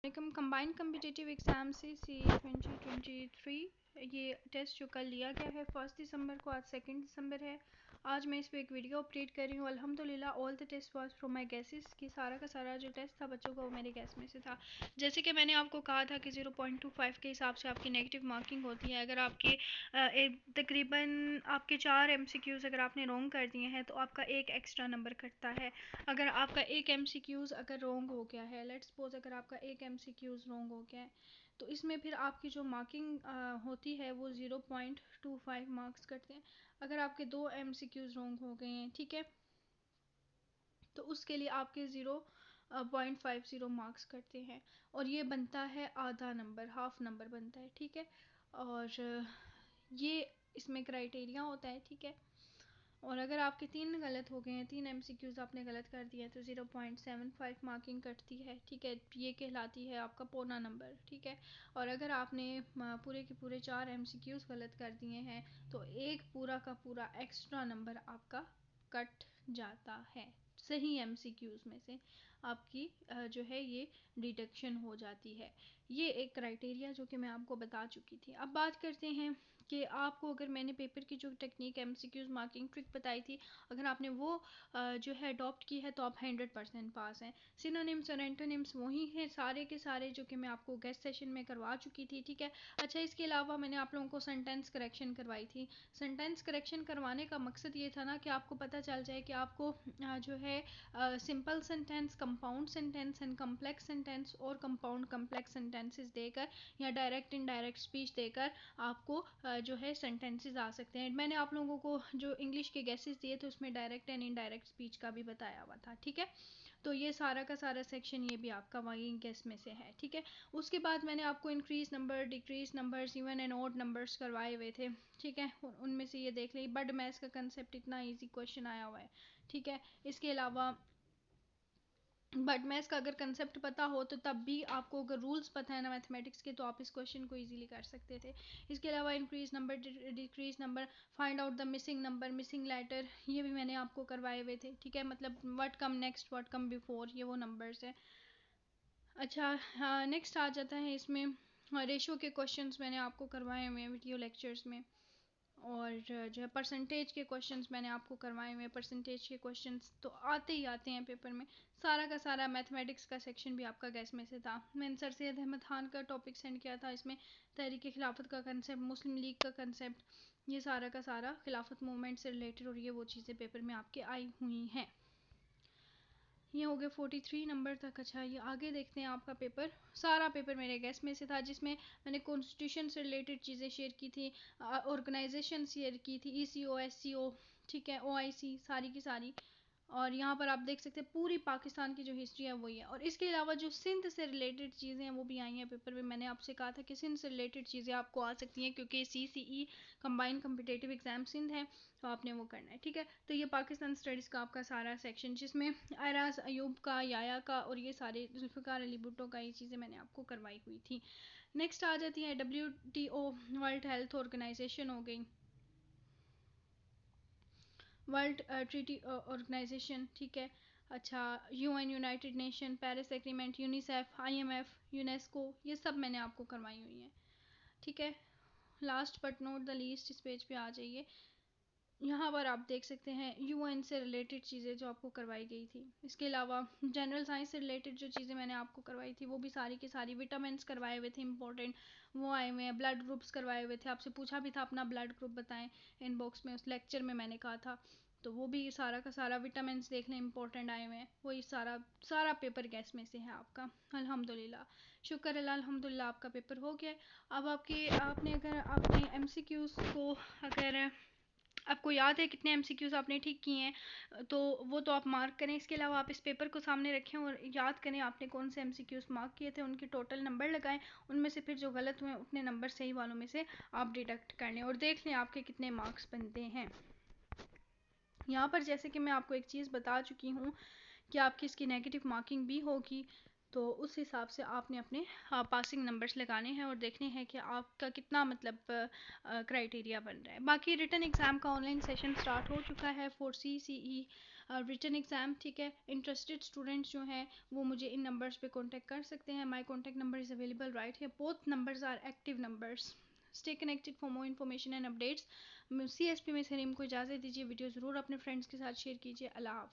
Combined competitive exam CC 2023 ये test जो कल लिया गया है 1 दिसंबर को, आज 2 दिसंबर है। आज मैं इस पर एक वीडियो अपडेट कर रही हूँ। अल्हम्दुलिल्लाह all the test was from my guesses कि सारा का सारा जो टेस्ट था बच्चों का वो मेरे गैस में से था। जैसे कि मैंने आपको कहा था कि 0.25 के हिसाब से आपकी नेगेटिव मार्किंग होती है। अगर आपके तकरीबन आपके 4 MCQs अगर आपने रॉन्ग कर दिए हैं तो आपका एक एक्स्ट्रा नंबर कटता है। अगर आपका एक MCQs अगर रॉन्ग हो गया है, लेट्स सपोज अगर आपका एक MCQs रॉन्ग हो गया है तो इसमें फिर आपकी जो मार्किंग होती है वो 0.25 मार्क्स कटते हैं। अगर आपके 2 MCQs रॉन्ग हो गए हैं, ठीक है, तो उसके लिए आपके 0.50 मार्क्स कटते हैं और ये बनता है आधा नंबर, हाफ नंबर बनता है, ठीक है। और ये इसमें क्राइटेरिया होता है, ठीक है। और अगर आपके 3 गलत हो गए हैं, 3 MCQs आपने गलत कर दिए हैं तो 0.75 मार्किंग कटती है, ठीक है। ये कहलाती है आपका पौना नंबर, ठीक है। और अगर आपने पूरे के पूरे 4 MCQs गलत कर दिए हैं तो एक पूरा का पूरा एक्स्ट्रा नंबर आपका कट जाता है। सही MCQs में से आपकी जो है ये डिडक्शन हो जाती है। ये एक क्राइटेरिया जो कि मैं आपको बता चुकी थी। अब बात करते हैं कि आपको अगर मैंने पेपर की जो टेक्निक MCQs मार्किंग ट्रिक बताई थी, अगर आपने वो जो है अडॉप्ट की है तो आप 100% पास हैं। सिनोनिम्स और एंटोनिम्स वही हैं सारे के सारे जो कि मैं आपको गेस्ट सेशन में करवा चुकी थी, ठीक है। अच्छा, इसके अलावा मैंने आप लोगों को सेंटेंस करेक्शन करवाई थी। सेंटेंस करेक्शन करवाने का मकसद ये था ना कि आपको पता चल जाए कि आपको जो है simple sentence, compound sentence and complex sentence और कंपाउंड कम्प्लेक्स सेंटेंसेस देकर या डायरेक्ट इनडायरेक्ट स्पीच देकर आपको जो है सेंटेंसेस आ सकते हैं। मैंने आप लोगों को जो इंग्लिश के गेसेस दिए थे उसमें डायरेक्ट एंड इनडायरेक्ट स्पीच का भी बताया हुआ था, ठीक है। तो ये सारा का सारा सेक्शन ये भी आपका वही गेस में से है, ठीक है। उसके बाद मैंने आपको increase number, decrease numbers, even and odd numbers करवाए हुए थे, ठीक है। उनमें से ये देख लीजिए, बड मैथ्स का कंसेप्ट इतना ईजी क्वेश्चन आया हुआ है, ठीक है। इसके अलावा बट मैथ्स का अगर कंसेप्ट पता हो तो तब भी आपको अगर रूल्स पता है ना मैथमेटिक्स के तो आप इस क्वेश्चन को इजीली कर सकते थे। इसके अलावा increase number, decrease number, find out the missing number, missing letter, ये भी मैंने आपको करवाए हुए थे, ठीक है। मतलब what come next, what come before, ये वो नंबर्स है। अच्छा, हाँ, नेक्स्ट आ जाता है इसमें रेशो के क्वेश्चंस मैंने आपको करवाए हुए हैं वीडियो लेक्चर्स में। और जो है परसेंटेज के क्वेश्चंस मैंने आपको करवाए हुए हैं। परसेंटेज के क्वेश्चंस तो आते ही आते हैं पेपर में। सारा का सारा मैथमेटिक्स का सेक्शन भी आपका गैस में से था। मैंने सर सैयद अहमद खान का टॉपिक सेंड किया था, इसमें तहरीक खिलाफत का कंसेप्ट, मुस्लिम लीग का कंसेप्ट, ये सारा का सारा खिलाफत मूवमेंट से रिलेटेड और ये वो चीज़ें पेपर में आपके आई हुई हैं। ये हो गए 43 नंबर तक। अच्छा, ये आगे देखते हैं। आपका पेपर, सारा पेपर मेरे गेस्ट में से था जिसमें मैंने कॉन्स्टिट्यूशन से रिलेटेड चीज़ें शेयर की थी, ऑर्गेनाइजेशन शेयर की थी, ECO, SCO, ठीक है, OIC, सारी की सारी। और यहाँ पर आप देख सकते हैं पूरी पाकिस्तान की जो हिस्ट्री है वही है। और इसके अलावा जो सिंध से रिलेटेड चीज़ें हैं वो भी आई हैं पेपर में। मैंने आपसे कहा था कि सिंध से रिलेटेड चीज़ें आपको आ सकती हैं क्योंकि CCE combined competitive exam Sindh है तो आपने वो करना है, ठीक है। तो ये पाकिस्तान स्टडीज़ का आपका सारा सेक्शन जिसमें आयराज अयूब का, याया का और ये सारे जुल्फ़िकार अली भुट्टो का ये चीज़ें मैंने आपको करवाई हुई थी। नेक्स्ट आ जाती है WTO, वर्ल्ड हेल्थ ऑर्गेनाइजेशन हो गई, वर्ल्ड ट्रीटी ऑर्गेनाइजेशन, ठीक है। अच्छा, UN, United nation, Paris agreement, UNICEF, IMF, UNESCO, ये सब मैंने आपको करवाई हुई हैं, ठीक है। Last but not the least, इस पेज पे आ जाइए। यहाँ पर आप देख सकते हैं UN से रिलेटेड चीज़ें जो आपको करवाई गई थी। इसके अलावा जनरल साइंस से रिलेटेड जो चीज़ें मैंने आपको करवाई थी वो भी सारी की सारी, विटामिन्स करवाए हुए थे इंपॉर्टेंट, वो आए हुए हैं। ब्लड ग्रुप्स करवाए हुए थे, आपसे पूछा भी था अपना ब्लड ग्रुप बताएं इनबॉक्स में, उस लेक्चर में मैंने कहा था। तो वो भी सारा का सारा विटामिन्स देख लें, इंपॉर्टेंट आए हुए हैं। वही सारा सारा पेपर गैस में से है आपका। अल्हम्दुलिल्लाह, शुक्र अल्लाह, अल्हम्दुलिल्लाह आपका पेपर हो गया। अब आपने अगर आपने MCQs को अगर आपको याद है कितने MCQs आपने ठीक किए हैं तो वो तो आप मार्क करें। इसके अलावा आप इस पेपर को सामने रखें और याद करें आपने कौन से MCQs मार्क किए थे, उनके टोटल नंबर लगाएं, उनमें से फिर जो गलत हुए उतने नंबर सही वालों में से आप डिडक्ट कर लें और देख लें आपके कितने मार्क्स बनते हैं। यहाँ पर जैसे कि मैं आपको एक चीज़ बता चुकी हूँ कि आपकी इसकी नेगेटिव मार्किंग भी होगी, तो उस हिसाब से आपने अपने पासिंग नंबर्स लगाने हैं और देखने हैं कि आपका कितना मतलब क्राइटेरिया बन रहा है। बाकी रिटन एग्ज़ाम का ऑनलाइन सेशन स्टार्ट हो चुका है फॉर CCE रिटन एग्ज़ाम, ठीक है। इंटरेस्टेड स्टूडेंट्स जो हैं वो मुझे इन नंबर्स पे कांटेक्ट कर सकते हैं। My contact number is available right here, both numbers are active numbers. Stay connected for more information and updates. CSP में सरीम को इजाज़त दीजिए। वीडियो ज़रूर अपने फ्रेंड्स के साथ शेयर कीजिए। अल्लाह हाफ़िज़।